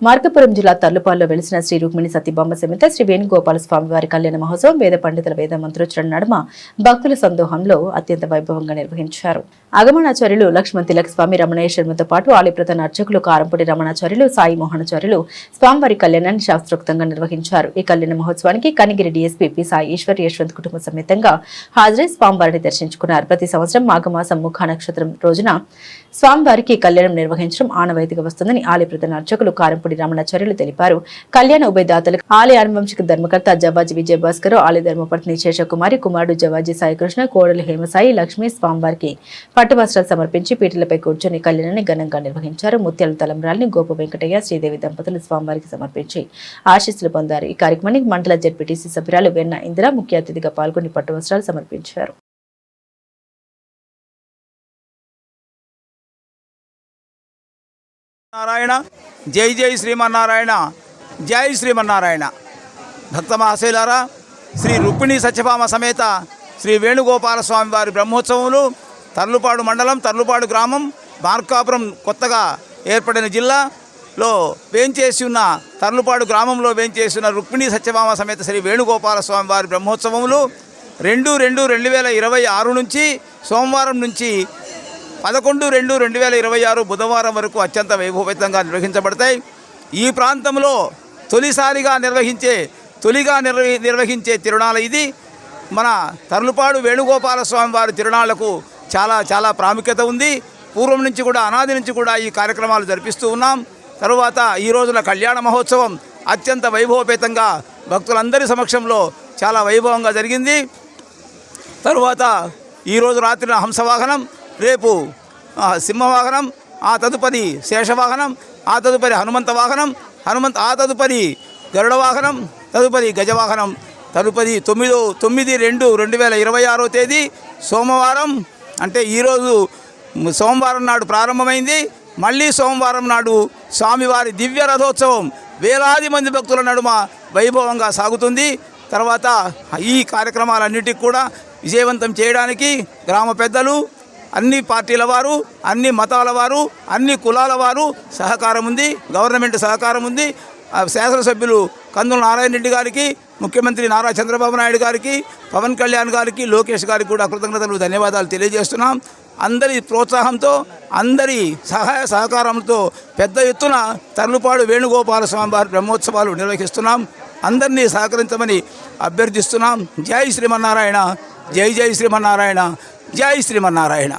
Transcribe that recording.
మార్కాపురం జిల్లా తర్లుపాల్లో వెలిసిన శ్రీ రుక్మిణి సత్యభామ సమేత శ్రీ వేణుగోపాల స్వామి వారి కళ్యాణ మహోత్సవం వేద పండితుల వేద మంత్రోచ్చరణ నడుమ భక్తుల సందోహంలో అత్యంత వైభవంగా నిర్వహించారు. అగమనాచార్యులు లక్ష్మణ్ తిలక్ స్వామి రమణయ్య శర్మతో పాటు ఆలయ ప్రధాన అర్చకులు కారంపూడి రమణాచార్యులు సాయి మోహనాచార్యులు స్వామివారి కళ్యాణాన్ని శాస్త్రోక్తంగా నిర్వహించారు. ఈ కళ్యాణ మహోత్సవానికి కనిగిరి డీఎస్పీ పి సాయి ఈశ్వర్ యశ్వంత్ కుటుంబ సమేతంగా హాజరై స్వామివారిని దర్శించుకున్నారు. ప్రతి సంవత్సరం మాఘమాసం ముఖ నక్షత్రం రోజున స్వామివారికి కళ్యాణం నిర్వహించడం ఆనవాయితీగా వస్తుందని ఆలయ ప్రధాన అర్చకులు కారంపూడి రమణాచార్యులు తెలిపారు. కళ్యాణ ఉభయదాతలకు ఆలయ అనువంశిక ధర్మకర్త జవాజీ విజయభాస్కర్, ఆలయ ధర్మపత్ని శేషకుమారి, కుమారుడు జవాజీ సాయికృష్ణ, కోడలు హేమసాయి లక్ష్మి స్వామివారికి పట్టు వస్త్రాలు సమర్పించి పీటలపై కూర్చొని కళ్యాణాన్ని ఘనంగా నిర్వహించారు. ముత్యాల తలంబ్రాల్ని గోప వెంకటయ్య, శ్రీదేవి దంపతులు స్వామివారికి సమర్పించి ఆశీస్సులు పొందారు. ఈ కార్యక్రమానికి మండల జెడ్పీటీసీ సభ్యురాలు వెన్న ఇందిర ముఖ్య అతిథిగా పాల్గొని పట్టు వస్త్రాలు సమర్పించారు. నారాయణ జై జై శ్రీమన్నారాయణ జై శ్రీమన్నారాయణ. భక్త మహాశైలారా, శ్రీ రుక్మిణి సత్యభామ సమేత శ్రీ వేణుగోపాల స్వామి వారి బ్రహ్మోత్సవములు తర్లుపాడు మండలం తర్లుపాడు గ్రామం మార్కాపురం కొత్తగా ఏర్పడిన జిల్లాలో వేంచేసి ఉన్న తర్లుపాడు గ్రామంలో వేంచేసి ఉన్న రుక్మిణి సత్యభామ సమేత శ్రీ వేణుగోపాల స్వామి వారి బ్రహ్మోత్సవములు 2/2/2026 నుంచి సోమవారం నుంచి 11/2/2026 బుధవారం వరకు అత్యంత వైభవపేతంగా నిర్వహించబడతాయి. ఈ ప్రాంతంలో తొలిగా నిర్వహించే తిరునాళ ఇది. మన తర్లుపాడు వేణుగోపాల స్వామి వారి తిరునాళ్లకు చాలా ప్రాముఖ్యత ఉంది. పూర్వం నుంచి కూడా అనాది నుంచి కూడా ఈ కార్యక్రమాలు జరిపిస్తూ ఉన్నాం. తరువాత ఈ రోజున కళ్యాణ మహోత్సవం అత్యంత వైభవపేతంగా భక్తులందరి సమక్షంలో చాలా వైభవంగా జరిగింది. తరువాత ఈరోజు రాత్రిన హంసవాహనం, రేపు సింహవాహనం, ఆ తదుపరి శేషవాహనం, ఆ తదుపరి హనుమంత వాహనం, ఆ తదుపరి గరుడ వాహనం, తదుపరి గజవాహనం, తదుపరి 9/2/2026 తేదీ సోమవారం, అంటే ఈరోజు సోమవారం నాడు ప్రారంభమైంది. మళ్ళీ సోమవారం నాడు స్వామివారి దివ్య రథోత్సవం వేలాది మంది భక్తుల నడుమ వైభవంగా సాగుతుంది. తర్వాత ఈ కార్యక్రమాలన్నిటికీ కూడా విజయవంతం చేయడానికి గ్రామ పెద్దలు, అన్ని పార్టీల వారు, అన్ని మతాల వారు, అన్ని కులాల వారు సహకారం ఉంది, గవర్నమెంట్ సహకారం ఉంది. శాసనసభ్యులు కందుల నారాయణ రెడ్డి గారికి, ముఖ్యమంత్రి నారా చంద్రబాబు నాయుడు గారికి, పవన్ కళ్యాణ్ గారికి, లోకేష్ గారికి కూడా కృతజ్ఞతలు ధన్యవాదాలు తెలియజేస్తున్నాం. అందరి ప్రోత్సాహంతో, అందరి సహాయ సహకారంతో పెద్ద ఎత్తున తర్లుపాడు వేణుగోపాల స్వామి వారి బ్రహ్మోత్సవాలు నిర్వహిస్తున్నాం. అందరినీ సహకరించమని అభ్యర్థిస్తున్నాం. జై శ్రీమన్నారాయణ, జై జై శ్రీమన్నారాయణ, జై శ్రీమన్నారాయణ.